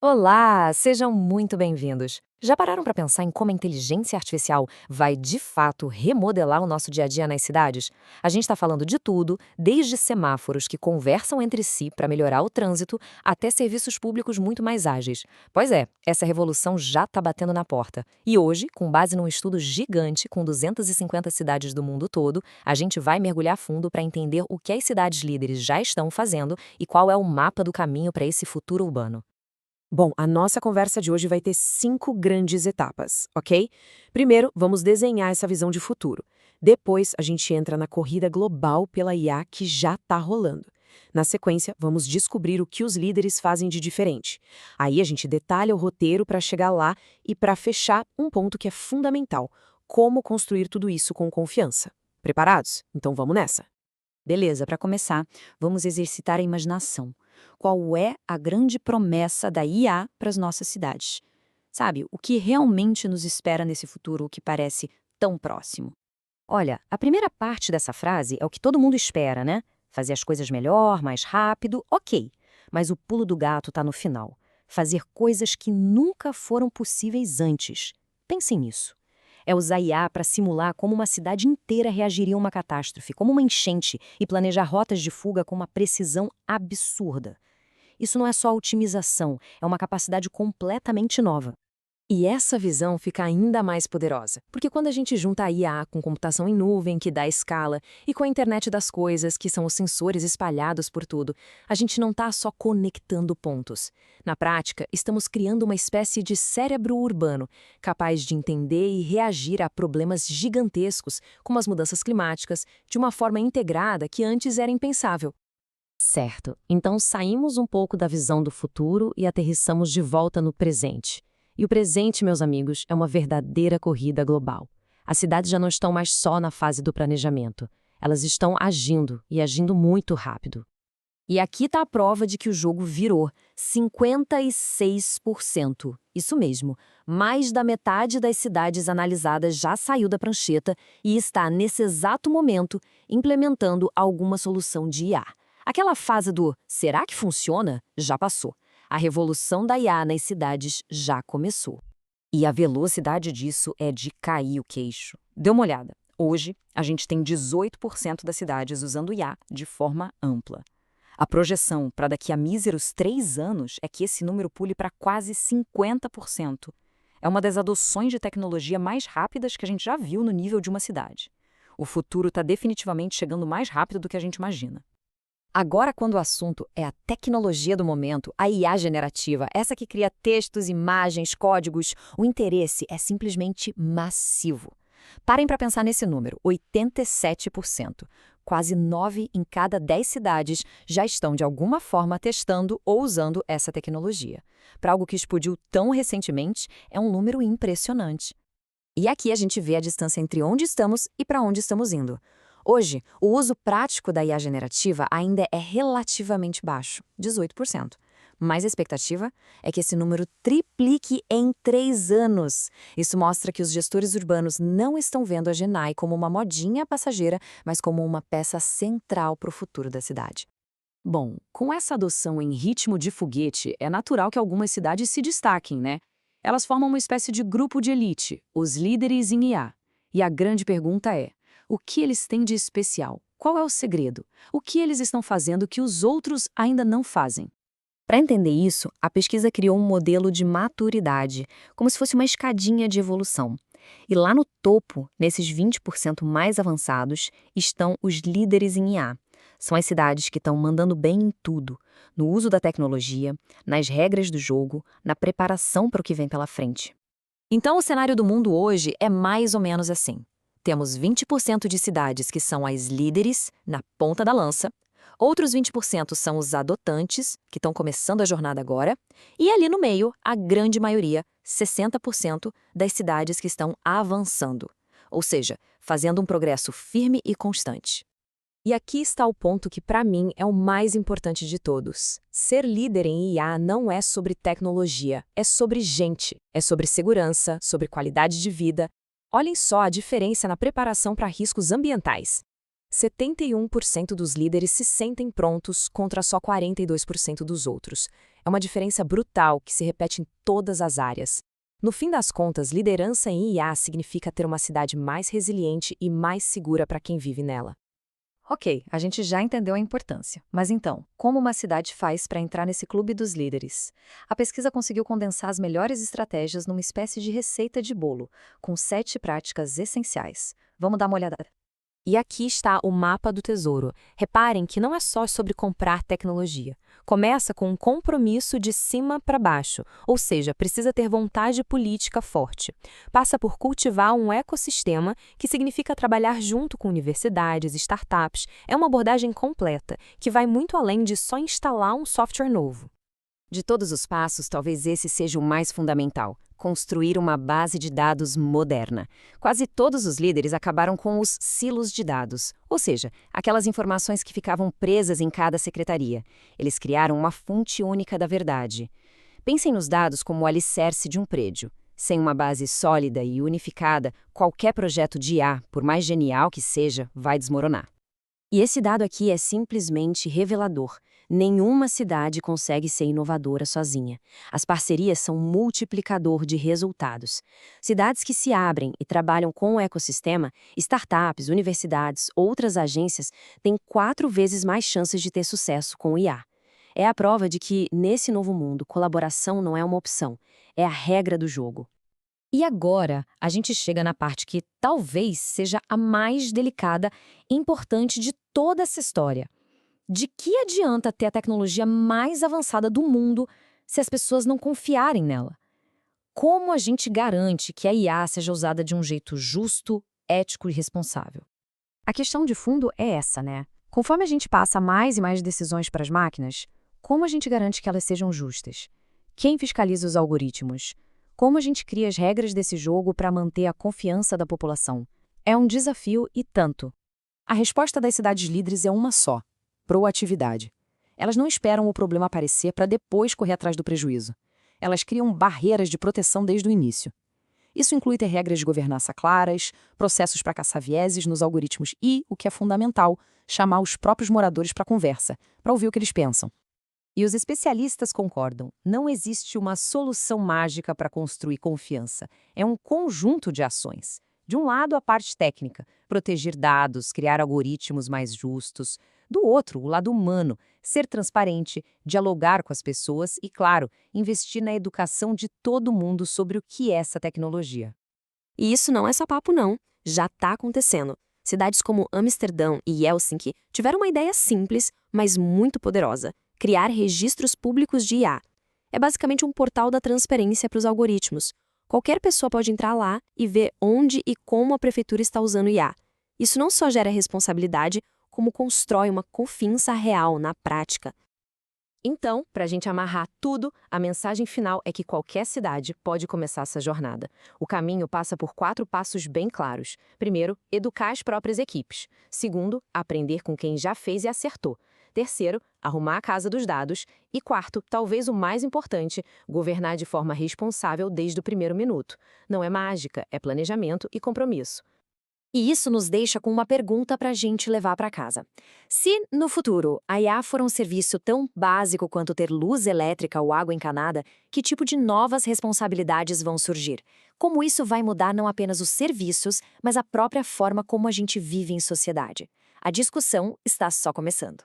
Olá, sejam muito bem-vindos. Já pararam para pensar em como a inteligência artificial vai, de fato, remodelar o nosso dia a dia nas cidades? A gente está falando de tudo, desde semáforos que conversam entre si para melhorar o trânsito, até serviços públicos muito mais ágeis. Pois é, essa revolução já está batendo na porta. E hoje, com base num estudo gigante com 250 cidades do mundo todo, a gente vai mergulhar fundo para entender o que as cidades líderes já estão fazendo e qual é o mapa do caminho para esse futuro urbano. Bom, a nossa conversa de hoje vai ter 5 grandes etapas, ok? Primeiro, vamos desenhar essa visão de futuro. Depois, a gente entra na corrida global pela IA que já está rolando. Na sequência, vamos descobrir o que os líderes fazem de diferente. Aí a gente detalha o roteiro para chegar lá e para fechar um ponto que é fundamental: como construir tudo isso com confiança. Preparados? Então vamos nessa. Beleza, para começar, vamos exercitar a imaginação. Qual é a grande promessa da IA para as nossas cidades? Sabe, o que realmente nos espera nesse futuro que parece tão próximo? Olha, a primeira parte dessa frase é o que todo mundo espera, né? Fazer as coisas melhor, mais rápido, ok. Mas o pulo do gato está no final. Fazer coisas que nunca foram possíveis antes. Pensem nisso. É usar IA para simular como uma cidade inteira reagiria a uma catástrofe, como uma enchente, e planejar rotas de fuga com uma precisão absurda. Isso não é só otimização, é uma capacidade completamente nova. E essa visão fica ainda mais poderosa, porque quando a gente junta a IA com computação em nuvem, que dá escala, e com a internet das coisas, que são os sensores espalhados por tudo, a gente não está só conectando pontos. Na prática, estamos criando uma espécie de cérebro urbano, capaz de entender e reagir a problemas gigantescos, como as mudanças climáticas, de uma forma integrada que antes era impensável. Certo, então saímos um pouco da visão do futuro e aterrissamos de volta no presente. E o presente, meus amigos, é uma verdadeira corrida global. As cidades já não estão mais só na fase do planejamento. Elas estão agindo, e agindo muito rápido. E aqui está a prova de que o jogo virou 56%. Isso mesmo, mais da metade das cidades analisadas já saiu da prancheta e está, nesse exato momento, implementando alguma solução de IA. Aquela fase do "será que funciona?" já passou. A revolução da IA nas cidades já começou. E a velocidade disso é de cair o queixo. Dê uma olhada. Hoje, a gente tem 18% das cidades usando IA de forma ampla. A projeção para daqui a míseros 3 anos é que esse número pule para quase 50%. É uma das adoções de tecnologia mais rápidas que a gente já viu no nível de uma cidade. O futuro está definitivamente chegando mais rápido do que a gente imagina. Agora, quando o assunto é a tecnologia do momento, a IA generativa, essa que cria textos, imagens, códigos, o interesse é simplesmente massivo. Parem para pensar nesse número, 87%. Quase 9 em cada 10 cidades já estão de alguma forma testando ou usando essa tecnologia. Para algo que explodiu tão recentemente, é um número impressionante. E aqui a gente vê a distância entre onde estamos e para onde estamos indo. Hoje, o uso prático da IA generativa ainda é relativamente baixo, 18%. Mas a expectativa é que esse número triplique em 3 anos. Isso mostra que os gestores urbanos não estão vendo a Genai como uma modinha passageira, mas como uma peça central para o futuro da cidade. Bom, com essa adoção em ritmo de foguete, é natural que algumas cidades se destaquem, né? Elas formam uma espécie de grupo de elite, os líderes em IA. E a grande pergunta é: o que eles têm de especial? Qual é o segredo? O que eles estão fazendo que os outros ainda não fazem? Para entender isso, a pesquisa criou um modelo de maturidade, como se fosse uma escadinha de evolução. E lá no topo, nesses 20% mais avançados, estão os líderes em IA. São as cidades que estão mandando bem em tudo, no uso da tecnologia, nas regras do jogo, na preparação para o que vem pela frente. Então, o cenário do mundo hoje é mais ou menos assim. Temos 20% de cidades que são as líderes, na ponta da lança, outros 20% são os adotantes, que estão começando a jornada agora, e ali no meio, a grande maioria, 60% das cidades que estão avançando, ou seja, fazendo um progresso firme e constante. E aqui está o ponto que, para mim, é o mais importante de todos. Ser líder em IA não é sobre tecnologia, é sobre gente, é sobre segurança, sobre qualidade de vida. Olhem só a diferença na preparação para riscos ambientais. 71% dos líderes se sentem prontos contra só 42% dos outros. É uma diferença brutal que se repete em todas as áreas. No fim das contas, liderança em IA significa ter uma cidade mais resiliente e mais segura para quem vive nela. Ok, a gente já entendeu a importância. Mas então, como uma cidade faz para entrar nesse clube dos líderes? A pesquisa conseguiu condensar as melhores estratégias numa espécie de receita de bolo, com 7 práticas essenciais. Vamos dar uma olhada. E aqui está o mapa do tesouro. Reparem que não é só sobre comprar tecnologia. Começa com um compromisso de cima para baixo, ou seja, precisa ter vontade política forte. Passa por cultivar um ecossistema, que significa trabalhar junto com universidades, startups. É uma abordagem completa, que vai muito além de só instalar um software novo. De todos os passos, talvez esse seja o mais fundamental: construir uma base de dados moderna. Quase todos os líderes acabaram com os silos de dados, ou seja, aquelas informações que ficavam presas em cada secretaria. Eles criaram uma fonte única da verdade. Pensem nos dados como o alicerce de um prédio. Sem uma base sólida e unificada, qualquer projeto de IA, por mais genial que seja, vai desmoronar. E esse dado aqui é simplesmente revelador. Nenhuma cidade consegue ser inovadora sozinha. As parcerias são um multiplicador de resultados. Cidades que se abrem e trabalham com o ecossistema, startups, universidades, outras agências, têm 4 vezes mais chances de ter sucesso com o IA. É a prova de que, nesse novo mundo, colaboração não é uma opção, é a regra do jogo. E agora, a gente chega na parte que talvez seja a mais delicada e importante de toda essa história. De que adianta ter a tecnologia mais avançada do mundo se as pessoas não confiarem nela? Como a gente garante que a IA seja usada de um jeito justo, ético e responsável? A questão de fundo é essa, né? Conforme a gente passa mais e mais decisões para as máquinas, como a gente garante que elas sejam justas? Quem fiscaliza os algoritmos? Como a gente cria as regras desse jogo para manter a confiança da população? É um desafio e tanto. A resposta das cidades líderes é uma só: proatividade. Elas não esperam o problema aparecer para depois correr atrás do prejuízo. Elas criam barreiras de proteção desde o início. Isso inclui ter regras de governança claras, processos para caçar vieses nos algoritmos e, o que é fundamental, chamar os próprios moradores para conversa, para ouvir o que eles pensam. E os especialistas concordam, não existe uma solução mágica para construir confiança. É um conjunto de ações. De um lado, a parte técnica, proteger dados, criar algoritmos mais justos. Do outro, o lado humano, ser transparente, dialogar com as pessoas e, claro, investir na educação de todo mundo sobre o que é essa tecnologia. E isso não é só papo, não. Já está acontecendo. Cidades como Amsterdã e Helsinki tiveram uma ideia simples, mas muito poderosa: criar registros públicos de IA. É basicamente um portal da transparência para os algoritmos. Qualquer pessoa pode entrar lá e ver onde e como a prefeitura está usando IA. Isso não só gera responsabilidade, como constrói uma confiança real na prática. Então, para a gente amarrar tudo, a mensagem final é que qualquer cidade pode começar essa jornada. O caminho passa por 4 passos bem claros. Primeiro, educar as próprias equipes. Segundo, aprender com quem já fez e acertou. Terceiro, arrumar a casa dos dados. E quarto, talvez o mais importante, governar de forma responsável desde o primeiro minuto. Não é mágica, é planejamento e compromisso. E isso nos deixa com uma pergunta para a gente levar para casa. Se, no futuro, a IA for um serviço tão básico quanto ter luz elétrica ou água encanada, que tipo de novas responsabilidades vão surgir? Como isso vai mudar não apenas os serviços, mas a própria forma como a gente vive em sociedade? A discussão está só começando.